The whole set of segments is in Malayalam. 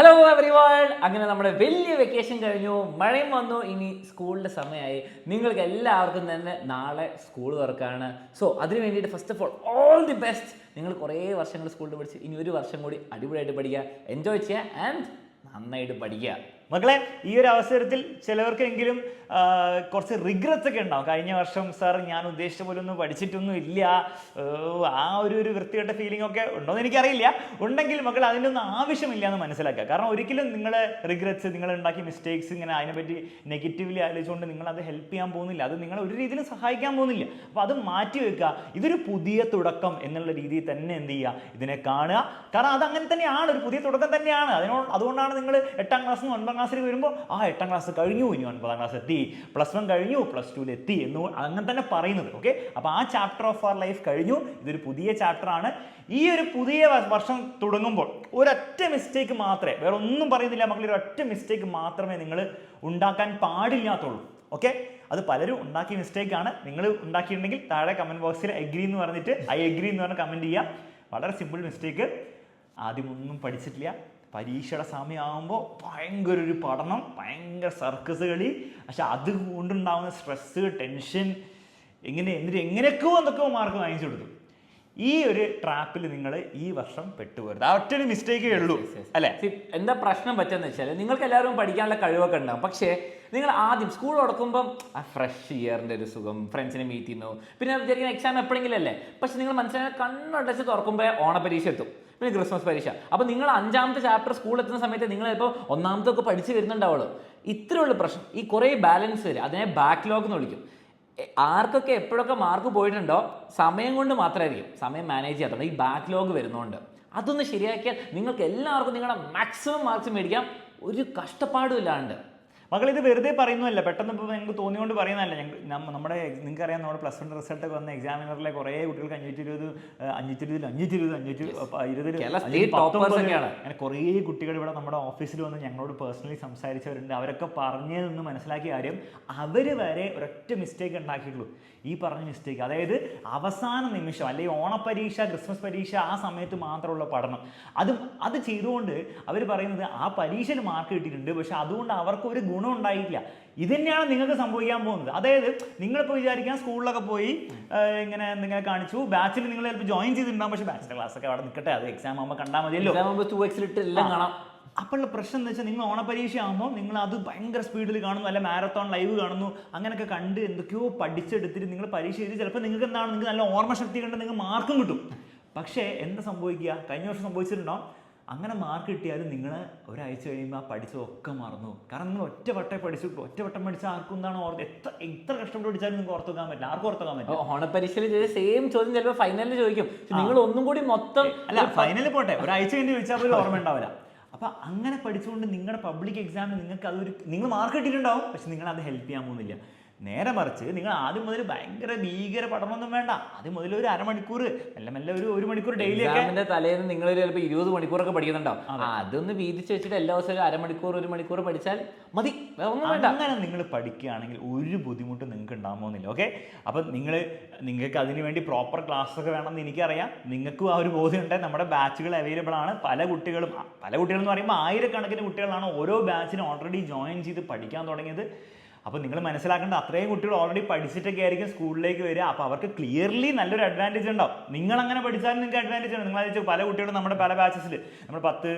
Hello everyone. അങ്ങനെ നമ്മുടെ വലിയ വെക്കേഷൻ കഴിഞ്ഞു, മഴയും വന്നു, ഇനി സ്കൂളിൻ്റെ സമയമായി. നിങ്ങൾക്ക് എല്ലാവർക്കും തന്നെ നാളെ സ്കൂൾ തുറക്കാണ്. സോ അതിന് വേണ്ടിയിട്ട് first of all the best. നിങ്ങൾ കുറേ വർഷങ്ങൾ സ്കൂളിൽ പഠിച്ച് ഇനി ഒരു വർഷം കൂടി അടിപൊളിയായിട്ട് പഠിക്കുക, എൻജോയ് ചെയ്യുക ആൻഡ് നന്നായിട്ട് പഠിക്കുക. മക്കളെ, ഈ ഒരു അവസരത്തിൽ ചിലവർക്കെങ്കിലും കുറച്ച് റിഗ്രറ്റ്സ് ഒക്കെ ഉണ്ടാവും. കഴിഞ്ഞ വർഷം സാർ ഞാൻ ഉദ്ദേശിച്ച പോലെ ഒന്നും പഠിച്ചിട്ടൊന്നും ഇല്ല, ആ ഒരു വൃത്തികെട്ട ഫീലിംഗ് ഒക്കെ ഉണ്ടോയെന്ന് എനിക്കറിയില്ല. ഉണ്ടെങ്കിൽ മക്കൾ അതിനൊന്നും ആവശ്യമില്ല എന്ന് മനസ്സിലാക്കുക. കാരണം ഒരിക്കലും നിങ്ങളെ റിഗ്രറ്റ്സ്, നിങ്ങൾ ഉണ്ടാക്കിയ മിസ്റ്റേക്സ് ഇങ്ങനെ അതിനെപ്പറ്റി നെഗറ്റീവ്ലി ആലോചിച്ചുകൊണ്ട് നിങ്ങളത് ഹെൽപ്പ് ചെയ്യാൻ പോകുന്നില്ല, അത് നിങ്ങളെ ഒരു രീതിയിലും സഹായിക്കാൻ പോകുന്നില്ല. അപ്പോൾ അത് മാറ്റി വെക്കുക. ഇതൊരു പുതിയ തുടക്കം എന്നുള്ള രീതിയിൽ തന്നെ എന്ത് ചെയ്യുക, ഇതിനെ കാണുക. കാരണം അത് അങ്ങനെ തന്നെയാണ്, ഒരു പുതിയ തുടക്കം തന്നെയാണ്. അതുകൊണ്ടാണ് നിങ്ങൾ 8ാം ക്ലാസ്സിൽ നിന്ന് 9ാം ക്ലാസ്സിൽ വരുമ്പോൾ 8ാം ക്ലാസ് കഴിഞ്ഞു, ഇനി 9ാം ക്ലാസ് എത്തി, +1 കഴിഞ്ഞു, +2 എത്തി എന്ന് അങ്ങനെ തന്നെ പറയുന്നത്. ഓക്കെ, അപ്പോൾ ആ ചാപ്റ്റർ ഓഫ് അവർ ലൈഫ് കഴിഞ്ഞു, ഇതൊരു പുതിയ ചാപ്റ്റർ ആണ്. ഈ ഒരു പുതിയ വർഷം തുടങ്ങുമ്പോൾ ഒരൊറ്റ മിസ്റ്റേക്ക് മാത്രമേ, വേറെ ഒന്നും പറയുന്നില്ല മക്കൾ, ഒരൊറ്റ മിസ്റ്റേക്ക് മാത്രമേ നിങ്ങൾ ഉണ്ടാക്കാൻ പാടില്ലാത്തുള്ളൂ. ഓക്കെ, അത് പലരും ഉണ്ടാക്കിയ മിസ്റ്റേക്കാണ്. നിങ്ങൾ ഉണ്ടാക്കിയിട്ടുണ്ടെങ്കിൽ താഴെ കമൻറ്റ് ബോക്സിൽ എഗ്രി എന്ന് പറഞ്ഞിട്ട് ഐ എഗ്രി എന്ന് പറഞ്ഞ് കമൻറ്റ് ചെയ്യുക. വളരെ സിമ്പിൾ മിസ്റ്റേക്ക്. ആദ്യമൊന്നും പഠിച്ചിട്ടില്ല, പരീക്ഷയുടെ സമയമാകുമ്പോൾ ഭയങ്കര ഒരു പഠനം, ഭയങ്കര സർക്കസ് കളി, പക്ഷെ അതുകൊണ്ടുണ്ടാകുന്ന സ്ട്രെസ്സ്, ടെൻഷൻ, എങ്ങനെയൊക്കെയോ എന്തൊക്കെയോ മാർക്ക് വാങ്ങിച്ചു കൊടുത്തു. ഈ ഒരു ട്രാപ്പിൽ നിങ്ങൾ ഈ വർഷം പെട്ടുപോകരുത്. ആ ഒറ്റൊരു മിസ്റ്റേക്കേ ഉള്ളൂ, അല്ലേ? എന്താ പ്രശ്നം പറ്റുമെന്ന് വെച്ചാൽ നിങ്ങൾക്ക് എല്ലാവരും പഠിക്കാനുള്ള കഴിവൊക്കെ ഉണ്ടാകും, പക്ഷേ നിങ്ങൾ ആദ്യം സ്കൂൾ തുടക്കുമ്പം ആ ഫ്രഷ് ഇയറിൻ്റെ ഒരു സുഖം, ഫ്രണ്ട്സിനെ മീറ്റ് ചെയ്യുന്നു, പിന്നെ വിചാരിക്കുന്ന എക്സാം എപ്പോഴെങ്കിലും അല്ലേ. പക്ഷെ നിങ്ങൾ മനസ്സിലാക്കി കണ്ണടച്ച് തുറക്കുമ്പോൾ ഓണപരീക്ഷ എത്തും, പിന്നെ ക്രിസ്മസ് പരീക്ഷ. അപ്പോൾ നിങ്ങൾ 5ാമത്തെ ചാപ്റ്റർ സ്കൂളിൽ എത്തുന്ന സമയത്ത് നിങ്ങൾ ഇപ്പോൾ 1ാമത്തെ പഠിച്ച് വരുന്നുണ്ടാവുള്ളൂ. ഇത്രയുള്ള പ്രശ്നം. ഈ കുറേ ബാലൻസ് വരും, അതിനെ ബാക്ക്ലോഗ് എന്ന് വിളിക്കും. ആർക്കൊക്കെ എപ്പോഴൊക്കെ മാർക്ക് പോയിട്ടുണ്ടോ സമയം കൊണ്ട് മാത്രമായിരിക്കും, സമയം മാനേജ് ചെയ്യാത്തതുകൊണ്ട് ഈ ബാക്ക്ലോഗ് വരുന്നതുകൊണ്ട്. അതൊന്ന് ശരിയാക്കിയാൽ നിങ്ങൾക്ക് എല്ലാവർക്കും നിങ്ങളുടെ മാക്സിമം മാർക്സ് മേടിക്കാം, ഒരു കഷ്ടപ്പാടും ഇല്ലാണ്ട്. മക്കൾ, ഇത് വെറുതെ പറയുന്നതല്ല, പെട്ടെന്ന് ഇപ്പോൾ ഞങ്ങൾക്ക് തോന്നിയോണ്ട് പറയുന്നതല്ല. നമ്മുടെ നിങ്ങൾക്കറിയാം, നമ്മുടെ +1 റിസൾട്ടൊക്കെ വന്ന എക്സാമിനറിലെ കുറേ കുട്ടികൾക്ക് 520, 520 അങ്ങനെ കുറേ കുട്ടികൾ ഇവിടെ നമ്മുടെ ഓഫീസിൽ വന്ന് ഞങ്ങളോട് പേഴ്സണലി സംസാരിച്ചവരുണ്ട്. അവരൊക്കെ പറഞ്ഞതെന്ന് മനസ്സിലാക്കിയ കാര്യം, അവർ വരെ ഒരൊറ്റ മിസ്റ്റേക്ക് ഉണ്ടാക്കിയിട്ടുള്ളൂ. ഈ പറഞ്ഞ മിസ്റ്റേക്ക്, അതായത് അവസാന നിമിഷം അല്ലെങ്കിൽ ഓണപ്പരീക്ഷ, ക്രിസ്മസ് പരീക്ഷ ആ സമയത്ത് മാത്രമുള്ള പഠനം, അത് ചെയ്തുകൊണ്ട് അവർ പറയുന്നത് ആ പരീക്ഷയിൽ മാർക്ക് കിട്ടിയിട്ടുണ്ട്, പക്ഷെ അതുകൊണ്ട് അവർക്ക് ഒരു ഗുണം ഉണ്ടായിട്ടില്ല. ഇത് തന്നെയാണ് നിങ്ങൾക്ക് സംഭവിക്കാൻ പോകുന്നത്. അതായത് നിങ്ങളിപ്പോൾ വിചാരിക്കാൻ സ്കൂളിലൊക്കെ പോയി ഇങ്ങനെ എന്തെങ്കിലും കാണിച്ചു, ബാച്ചിൽ നിങ്ങൾ ചിലപ്പോൾ ജോയിൻ ചെയ്തിട്ടുണ്ടാകും, പക്ഷേ ബാച്ചിലെ ക്ലാസ്സൊക്കെ അവിടെ നിൽക്കട്ടെ, അത് എക്സാം ആകുമ്പോൾ കണ്ടാൽ മതിയല്ലോ. 2x എല്ലാം കാണാം. അപ്പോഴുള്ള പ്രശ്നം എന്ന് വെച്ചാൽ, നിങ്ങൾ ഓണപരീക്ഷ ആകുമ്പോൾ നിങ്ങൾ അത് ഭയങ്കര സ്പീഡിൽ കാണുന്നു, അല്ല മാരത്തോൺ ലൈവ് കാണുന്നു, അങ്ങനെയൊക്കെ കണ്ട് എന്തൊക്കെയോ പഠിച്ചെടുത്തിട്ട് നിങ്ങൾ പരീക്ഷ ചെയ്ത് ചിലപ്പോൾ നിങ്ങൾക്ക് എന്താണ്, നിങ്ങൾക്ക് നല്ല ഓർമ്മശക്തി കണ്ട് നിങ്ങൾക്ക് മാർക്കും കിട്ടും. പക്ഷേ എന്താ സംഭവിക്കുക, കഴിഞ്ഞ വർഷം സംഭവിച്ചിട്ടുണ്ടോ, അങ്ങനെ മാർക്ക് കിട്ടിയാലും നിങ്ങൾ ഒരാഴ്ച കഴിയുമ്പോൾ ആ പഠിച്ചതൊക്കെ മറന്നു. കാരണം നിങ്ങൾ ഒറ്റവട്ടം പഠിച്ച ആർക്കും എന്താണ് എത്ര കഷ്ടപ്പെട്ട് പഠിച്ചാലും നിങ്ങൾക്ക് ഓർത്ത് വെക്കാൻ പറ്റില്ല, ആർക്കും ഓർത്ത് വെക്കാൻ പറ്റില്ല. ഓണപരീക്ഷയിൽ സെയിം ചോദ്യം ചിലപ്പോൾ ഫൈനലിൽ ചോദിക്കും, നിങ്ങൾ ഒന്നും കൂടി മൊത്തം അല്ല, ഫൈനലിൽ പോട്ടെ, ഒരാഴ്ച കഴിഞ്ഞ് ചോദിച്ചാൽ പോലും ഓർമ്മ ഉണ്ടാവില്ല. അപ്പം അങ്ങനെ പഠിച്ചുകൊണ്ട് നിങ്ങളുടെ പബ്ലിക് എക്സാമിന് നിങ്ങൾ മാർക്ക് കിട്ടിയിട്ടുണ്ടാവും, പക്ഷെ നിങ്ങൾ അത് ഹെൽപ്പ് ചെയ്യാൻ പോകുന്നില്ല. നേരെ മറിച്ച് നിങ്ങൾ ആദ്യം മുതൽ ഭീകര പഠനമൊന്നും വേണ്ട. ആദ്യം മുതൽ ഒരു അരമണിക്കൂർ, മെല്ലെ ഒരു മണിക്കൂർ ഡെയിലി എക്സാമിന്റെ തലേന്ന് നിങ്ങൾ ചിലപ്പോൾ 20 മണിക്കൂറൊക്കെ പഠിക്കുന്നുണ്ടാവും. അതൊന്ന് വീതിച്ച് വെച്ചിട്ട് എല്ലാ ദിവസവും 1 മണിക്കൂർ പഠിച്ചാൽ മതി, ഒന്നും വേണ്ട. അങ്ങനെ നിങ്ങൾ പഠിക്കുകയാണെങ്കിൽ ഒരു ബുദ്ധിമുട്ടും നിങ്ങൾക്ക് ഉണ്ടാകുന്നില്ല. ഓക്കെ, അപ്പം നിങ്ങൾക്ക് അതിന് വേണ്ടി പ്രോപ്പർ ക്ലാസ്സൊക്കെ വേണമെന്ന് എനിക്കറിയാം. നിങ്ങൾക്കും ആ ഒരു ബോധ്യമുണ്ട്. നമ്മുടെ ബാച്ചുകൾ അവൈലബിൾ ആണ്. പല കുട്ടികളും എന്ന് പറയുമ്പോൾ 1000 കുട്ടികളാണ് ഓരോ ബാച്ചിനും ഓൾറെഡി ജോയിൻ ചെയ്ത് പഠിക്കാൻ തുടങ്ങിയത്. അപ്പോൾ നിങ്ങൾ മനസ്സിലാക്കേണ്ട, അത്രയും കുട്ടികൾ ഓൾറെഡി പഠിച്ചിട്ടൊക്കെ ആയിരിക്കും സ്കൂളിലേക്ക് വരിക. അപ്പോൾ അവർക്ക് ക്ലിയർലി നല്ലൊരു അഡ്വാൻറ്റേജ് ഉണ്ടാവും. നിങ്ങൾ അങ്ങനെ പഠിച്ചാലും നിങ്ങൾക്ക് അഡ്വാൻറ്റേജ് ഉണ്ട്. നിങ്ങൾ പല കുട്ടികളും നമ്മുടെ പല ബാച്ചസിൽ, നമ്മൾ 10,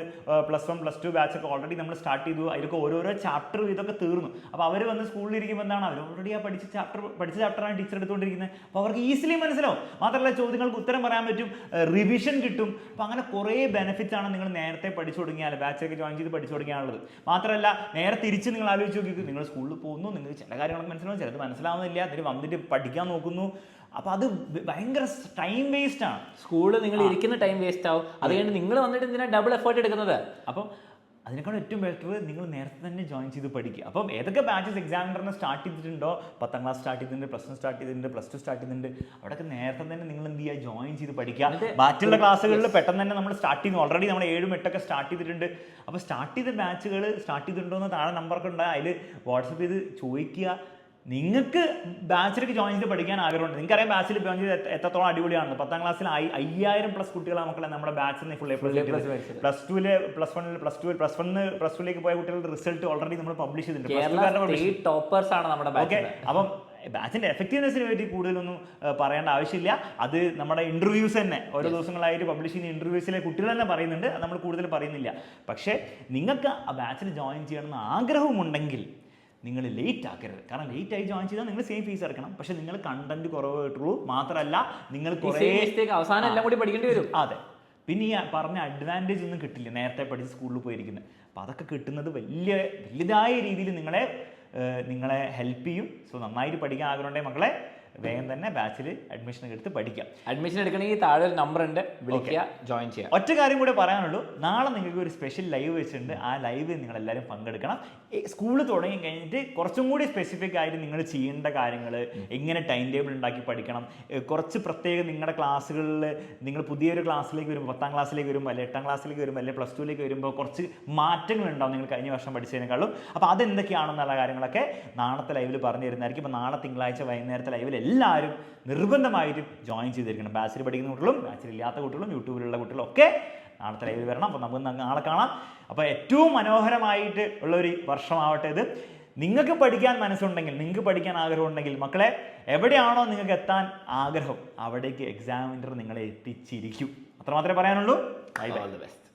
+1, +2 ബാച്ചൊക്കെ ഓൾറെഡി നമ്മൾ സ്റ്റാർട്ട് ചെയ്തു. അതിലൊക്കെ ഓരോരോ ചാപ്റ്റർ ഇതൊക്കെ തീർന്നു. അപ്പോൾ അവർ വന്ന് സ്കൂളിലിരിക്കുമ്പോൾ എന്താണ്, അവർ ഓൾറെഡി ആ പഠിച്ച ചാപ്റ്ററാണ് ടീച്ചർ എടുത്തുകൊണ്ടിരിക്കുന്നത്. അപ്പോൾ അവർക്ക് ഈസിലി മനസ്സിലാവും. മാത്രമല്ല ചോദ്യങ്ങൾക്ക് ഉത്തരം പറയാൻ പറ്റും, റിവിഷൻ കിട്ടും. അപ്പോൾ അങ്ങനെ കുറേ ബെനിഫിറ്റ്സ് ആണ് നിങ്ങൾ നേരത്തെ പഠിച്ചു തുടങ്ങിയാൽ, ബാച്ചൊക്കെ ജോയിൻ ചെയ്ത് പഠിച്ചു തുടങ്ങിയാണുള്ളത്. മാത്രമല്ല നേരെ തിരിച്ച് നിങ്ങൾ ആലോചിച്ച് നോക്കി, നിങ്ങൾ സ്കൂളിൽ പോകുന്നു, നിങ്ങൾക്ക് ചില കാര്യങ്ങളൊക്കെ മനസ്സിലാവും, ചിലത് മനസ്സിലാവുന്നില്ല, അതിന് വന്നിട്ട് പഠിക്കാൻ നോക്കുന്നു. അപ്പോൾ അത് ഭയങ്കര ടൈം വേസ്റ്റ് ആണ്. സ്കൂളിൽ നിങ്ങൾ ഇരിക്കുന്ന ടൈം വേസ്റ്റ് ആവും. അത് കഴിഞ്ഞ് നിങ്ങൾ വന്നിട്ട് എന്തിനാ ഡബിൾ എഫേർട്ട് എടുക്കുന്നത്? അപ്പം അതിനേക്കാൾ ഏറ്റവും ബെറ്റർ നിങ്ങൾ നേരത്തെ തന്നെ ജോയിൻ ചെയ്ത് പഠിക്കുക. അപ്പം ഏതൊക്കെ ബാച്ചസ് എക്സാമിനറിന് സ്റ്റാർട്ട് ചെയ്തിട്ടുണ്ടോ, 10ാം ക്ലാസ് സ്റ്റാർട്ട് ചെയ്തിട്ടുണ്ട്, +1 സ്റ്റാർട്ട് ചെയ്തിട്ടുണ്ട്, +2 സ്റ്റാർട്ട് ചെയ്തിട്ടുണ്ട്, അവിടെയൊക്കെ നേരത്തെ തന്നെ നിങ്ങൾ എന്ത് ചെയ്യുക, ജോയിൻ ചെയ്ത് പഠിക്കുക. ബാക്കിയുള്ള ക്ലാസ്സുകളിൽ പെട്ടെന്ന് തന്നെ നമ്മൾ സ്റ്റാർട്ട് ചെയ്യുന്നു. ഓൾറെഡി നമ്മൾ 7, 8 സ്റ്റാർട്ട് ചെയ്തിട്ടുണ്ട്. അപ്പോൾ സ്റ്റാർട്ട് ചെയ്ത ബാച്ചുകൾ സ്റ്റാർട്ട് ചെയ്തിട്ടുണ്ടോ എന്ന് താഴെ നമ്പറൊക്കെ ഉണ്ട്, അതിൽ വാട്സപ്പ് ചെയ്ത് ചോദിക്കുക. നിങ്ങൾക്ക് ബാച്ചിലേക്ക് ജോയിൻ ചെയ്ത് പഠിക്കാൻ ആഗ്രഹമുണ്ട്. നിങ്ങൾക്കറിയാം ബാച്ചിൽ ജോയിൻ ചെയ്ത് എത്രത്തോളം അടിപൊളിയാണ്. 10ാം ക്ലാസ്സിൽ 5000+ കുട്ടികളെ മക്കളെ നമ്മുടെ ബാച്ചിൽ നിന്ന് ഫുൾ പ്ലസ് +2ലേക്ക് പോയ കുട്ടികളുടെ റിസൾട്ട് ഓൾറെഡി നമ്മൾ പബ്ലിഷ് ചെയ്തിട്ടുണ്ട്. ടോപ്പേഴ്സ് ആണ് നമ്മുടെ ഓക്കെ, അപ്പം ബാച്ചിന്റെ എഫക്റ്റീവ്നെസ്സിനെ പറ്റി കൂടുതലൊന്നും പറയേണ്ട ആവശ്യമില്ല. അത് നമ്മുടെ ഇന്റർവ്യൂസ് തന്നെ ഓരോ ദിവസങ്ങളായിട്ട് പബ്ലിഷ് ചെയ്യുന്ന ഇന്റർവ്യൂസിലെ കുട്ടികൾ തന്നെ പറയുന്നുണ്ട്, അത് നമ്മൾ കൂടുതൽ പറയുന്നില്ല. പക്ഷേ നിങ്ങൾക്ക് ആ ബാച്ചിൽ ജോയിൻ ചെയ്യണമെന്ന് ആഗ്രഹമുണ്ടെങ്കിൽ നിങ്ങൾ ലേറ്റ് ആക്കരുത്. കാരണം ലേറ്റ് ആയി ജോയിൻ ചെയ്താൽ നിങ്ങൾ സെയിം ഫീസ് അടക്കണം. പക്ഷെ നിങ്ങൾ കണ്ടന്റ് കുറവ് കിട്ടുള്ളൂ. മാത്രമല്ല നിങ്ങൾ അവസാനം എല്ലാം കൂടി പഠിക്കേണ്ടി വരും. അതെ, പിന്നെ ഈ പറഞ്ഞ അഡ്വാൻറ്റേജ് ഒന്നും കിട്ടില്ല നേരത്തെ പഠിച്ച് സ്കൂളിൽ പോയിരിക്കുന്നത്. അപ്പോൾ അതൊക്കെ കിട്ടുന്നത് വലുതായ രീതിയിൽ നിങ്ങളെ ഹെൽപ്പ് ചെയ്യും. സോ നന്നായിട്ട് പഠിക്കാൻ ആഗ്രഹമുണ്ടെങ്കിൽ മക്കളെ വേഗം തന്നെ ബാച്ചിൽ അഡ്മിഷൻ എടുത്ത് പഠിക്കാം. അഡ്മിഷൻ എടുക്കണമെങ്കിൽ താഴെ ഒരു നമ്പർ ഉണ്ട്, വിളിക്കുക, ജോയിൻ ചെയ്യാം. ഒറ്റ കാര്യം കൂടെ പറയാനുള്ളൂ, നാളെ നിങ്ങൾക്ക് ഒരു സ്പെഷ്യൽ ലൈവ് വെച്ചിട്ടുണ്ട്. ആ ലൈവ് നിങ്ങൾ എല്ലാവരും പങ്കെടുക്കണം. സ്കൂൾ തുടങ്ങി കഴിഞ്ഞിട്ട് കുറച്ചും കൂടി സ്പെസിഫിക് ആയിട്ട് നിങ്ങൾ ചെയ്യേണ്ട കാര്യങ്ങൾ, എങ്ങനെ ടൈം ടേബിൾ ഉണ്ടാക്കി പഠിക്കണം, കുറച്ച് പ്രത്യേകം നിങ്ങളുടെ ക്ലാസ്സുകളിൽ നിങ്ങൾ പുതിയൊരു ക്ലാസ്സിലേക്ക് വരുമ്പോൾ 10ാം ക്ലാസ്സിലേക്ക് വരുമ്പോൾ അല്ലെങ്കിൽ 8ാം ക്ലാസ്സിലേക്ക് വരുമ്പോൾ അല്ലെങ്കിൽ +2ലേക്ക് വരുമ്പോൾ കുറച്ച് മാറ്റങ്ങൾ ഉണ്ടാവും നിങ്ങൾ കഴിഞ്ഞ വർഷം പഠിച്ചതിനേക്കാളും. അപ്പോൾ അതെന്തൊക്കെയാണെന്നുള്ള കാര്യങ്ങളൊക്കെ നാളത്തെ ലൈവിൽ പറഞ്ഞു തരുന്നതായിരിക്കും. അപ്പോൾ നാളെ തിങ്കളാഴ്ച വൈകുന്നേരത്തെ ലൈവിൽ എല്ലാവരും നിർബന്ധമായിട്ടും ജോയിൻ ചെയ്തിരിക്കണം. ബാച്ചിൽ പഠിക്കുന്ന കുട്ടികളും ബാച്ചിൽ ഇല്ലാത്ത കുട്ടികളും യൂട്യൂബിലുള്ള കുട്ടികളും ഒക്കെ നാളത്തെ ലൈവിൽ വരണം. അപ്പോൾ നമുക്ക് നാളെ കാണാം. അപ്പോൾ ഏറ്റവും മനോഹരമായിട്ട് ഉള്ളൊരു വർഷമാവട്ടെ ഇത്. നിങ്ങൾക്ക് പഠിക്കാൻ മനസ്സുണ്ടെങ്കിൽ, നിങ്ങൾക്ക് പഠിക്കാൻ ആഗ്രഹമുണ്ടെങ്കിൽ മക്കളെ, എവിടെയാണോ നിങ്ങൾക്ക് എത്താൻ ആഗ്രഹം അവിടേക്ക് എക്സാമിനർ നിങ്ങളെ എത്തിച്ചിരിക്കും. അത്രമാത്രമേ പറയാനുള്ളൂ. Bye bye. All the best.